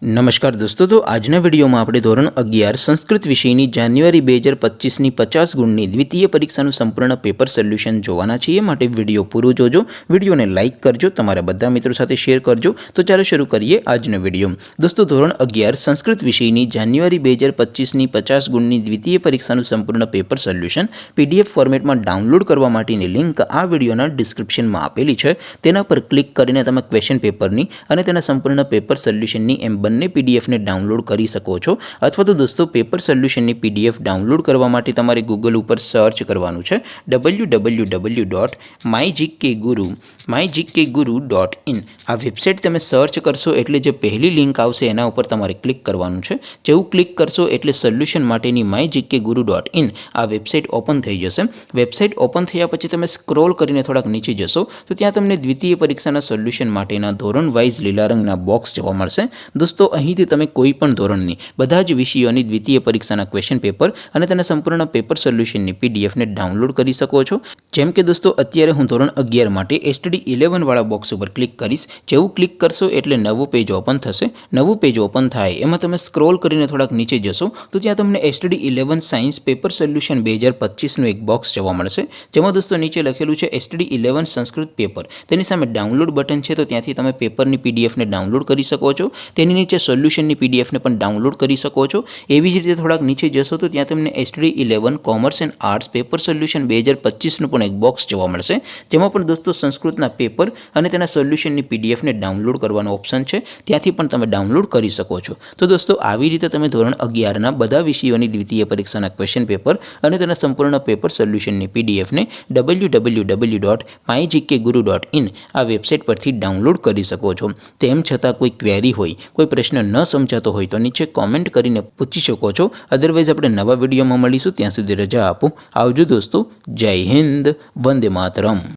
नमस्कार दोस्तों, तो આજના વિડીયોમાં આપણે ધોરણ 11 સંસ્કૃત વિષયની જાન્યુઆરી 2025ની 50 ગુણની દ્વિતીય પરીક્ષાનું સંપૂર્ણ પેપર સોલ્યુશન જોવાના છીએ। માટે વિડીયો પૂરો જોજો, વિડીયોને લાઇક કરજો, તમારા બધા મિત્રો સાથે શેર કરજો। તો ચાલો શરૂ કરીએ આજનો વિડીયો। દોસ્તો, ધોરણ 11 સંસ્કૃત વિષયની જાન્યુઆરી 2025ની 50 ગુણની દ્વિતીય પરીક્ષાનું સંપૂર્ણ પેપર સોલ્યુશન પીડીએફ ફોર્મેટમાં ડાઉનલોડ કરવા માટેની લિંક આ વિડીયોના ડિસ્ક્રિપ્શનમાં આપેલી છે। તેના પર ક્લિક કરીને તમે ક્વેશ્ચન પેપરની અને તેના સંપૂર્ણ પેપર સોલ્યુશનની બંને પીડીએફને ડાઉનલોડ કરી શકો છો। અથવા તો દોસ્તો, પેપર સોલ્યુશનની પીડીએફ ડાઉનલોડ કરવા માટે તમારે ગૂગલ ઉપર સર્ચ કરવાનું છે www.mygkguru.in। આ વેબસાઇટ તમે સર્ચ કરશો એટલે જે પહેલી લિંક આવશે એના ઉપર તમારે ક્લિક કરવાનું છે। જેવું ક્લિક કરશો એટલે સોલ્યુશન માટેની mygkguru.in આ વેબસાઇટ ઓપન થઈ જશે। વેબસાઇટ ઓપન થયા પછી તમે સ્ક્રોલ કરીને થોડાક નીચે જશો તો ત્યાં તમને દ્વિતીય પરીક્ષાના સોલ્યુશન માટેના ધોરણ વાઇઝ લીલા રંગના બોક્સ જોવા મળશે। દોસ્તો, અહીંથી તમે કોઈ પણ ધોરણની બધા જ વિષયોની દ્વિતીય પરીક્ષાના ક્વેશ્ચન પેપર અને તેના સંપૂર્ણ પેપર સોલ્યુશનની પીડીએફને ડાઉનલોડ કરી શકો છો। જેમ કે દોસ્તો, અત્યારે હું ધોરણ 11 માટે એસટીડી 11 વાળા બોક્સ ઉપર ક્લિક કરીશ। જેવું ક્લિક કરશો એટલે નવું પેજ ઓપન થશે। નવું પેજ ઓપન થાય એમાં તમે સ્ક્રોલ કરીને થોડાક નીચે જશો તો ત્યાં તમને એસટીડી 11 સાયન્સ પેપર સોલ્યુશન 2025નું એક બોક્સ જોવા મળશે। જેમાં દોસ્તો નીચે લખેલું છે એસટીડી 11 સંસ્કૃત પેપર। તેની સામે ડાઉનલોડ બટન છે, તો ત્યાંથી તમે પેપરની પીડીએફને ડાઉનલોડ કરી શકો છો। તેની નીચે સોલ્યુશનની પીડીએફને પણ ડાઉનલોડ કરી શકો છો। એવી જ રીતે થોડાક નીચે જશો તો ત્યાં તમને STD 11 commerce and arts paper solution 2025નું પણ એક બોક્સ જોવા મળશે। જેમાં પણ દોસ્તો સંસ્કૃતના પેપર અને તેના સોલ્યુશનની પીડીએફને ડાઉનલોડ કરવાનો ઓપ્શન છે, ત્યાંથી પણ તમે ડાઉનલોડ કરી શકો છો। તો દોસ્તો, આવી રીતે તમે ધોરણ 11ના બધા વિષયોની દ્વિતીય પરીક્ષાના ક્વેશ્ચન પેપર અને તેના સંપૂર્ણ પેપર સોલ્યુશનની પીડીએફને www.mygkguru.in આ વેબસાઇટ પરથી ડાઉનલોડ કરી શકો છો। તેમ છતાં કોઈ ક્વેરી હોય, કોઈ પ્રશ્ન ન સમજાતો હોય તો નીચે કોમેન્ટ કરીને પૂછી શકો છો। અદરવાઇઝ આપણે નવા વિડીયોમાં મળીશું, ત્યાં સુધી રજા આપો। આવજો દોસ્તો, જય હિન્દ, વંદે માતરમ।